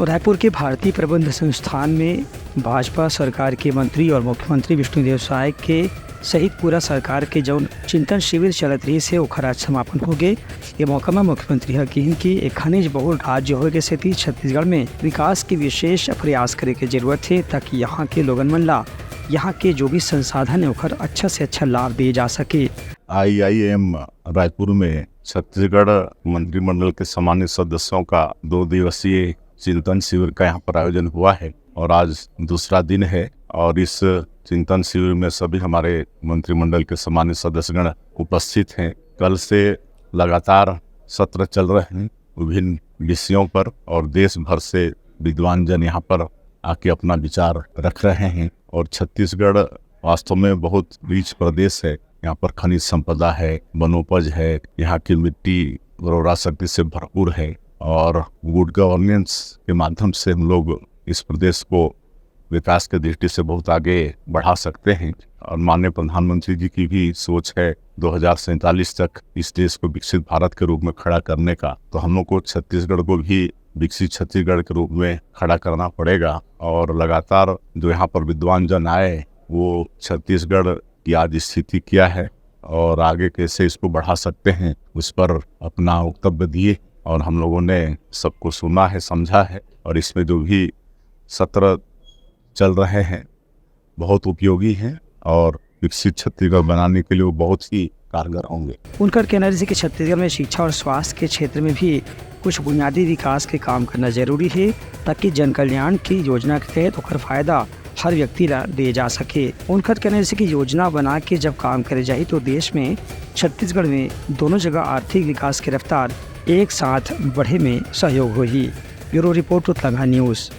रायपुर के भारतीय प्रबंध संस्थान में भाजपा सरकार के मंत्री और मुख्यमंत्री विष्णुदेव साय के सहित पूरा सरकार के जौन चिंतन शिविर चलत रही से ओखर आज समापन हो गए। ये मौका में मुख्यमंत्री हकीन की एक खनिज बहुल राज्य होने से छत्तीसगढ़ में विकास के विशेष प्रयास करे के जरूरत है ताकि यहाँ के लोगन मन ला यहाँ के जो भी संसाधन है ओखर अच्छा से अच्छा लाभ दिए जा सके। IIM रायपुर में छत्तीसगढ़ मंत्रिमंडल के सामान्य सदस्यों का 2 दिवसीय चिंतन शिविर का यहाँ पर आयोजन हुआ है और आज दूसरा दिन है। और इस चिंतन शिविर में सभी हमारे मंत्रिमंडल के सामान्य सदस्यगण उपस्थित हैं। कल से लगातार सत्र चल रहे हैं विभिन्न विषयों पर और देश भर से विद्वान जन यहाँ पर आके अपना विचार रख रहे हैं। और छत्तीसगढ़ वास्तव में बहुत रिच प्रदेश है। यहाँ पर खनिज संपदा है, वनोपज है, यहाँ की मिट्टी उर्वरा शक्ति से भरपूर है और गुड गवर्नेंस के माध्यम से हम लोग इस प्रदेश को विकास के दृष्टि से बहुत आगे बढ़ा सकते हैं। और माननीय प्रधानमंत्री जी की भी सोच है 2047 तक इस देश को विकसित भारत के रूप में खड़ा करने का। तो हम लोग को छत्तीसगढ़ को भी विकसित छत्तीसगढ़ के रूप में खड़ा करना पड़ेगा। और लगातार जो यहाँ पर विद्वान जन आए वो छत्तीसगढ़ की आज स्थिति क्या है और आगे कैसे इसको बढ़ा सकते हैं उस पर अपना वक्तव्य दिए और हम लोगों ने सबको सुना है, समझा है। और इसमें जो भी सत्र चल रहे हैं बहुत उपयोगी हैं और विकसित छत्तीसगढ़ बनाने के लिए वो बहुत ही कारगर होंगे। उनका कहना है कि छत्तीसगढ़ में शिक्षा और स्वास्थ्य के क्षेत्र में भी कुछ बुनियादी विकास के काम करना जरूरी है ताकि जन कल्याण की योजना के तहत ओकर फायदा हर व्यक्ति ला दिए जा सके। उनका कहना है कि योजना बना के जब काम करे जाए तो देश में छत्तीसगढ़ में दोनों जगह आर्थिक विकास की रफ्तार एक साथ बढ़े में सहयोग होगी। Bureau report Uttarakhand news.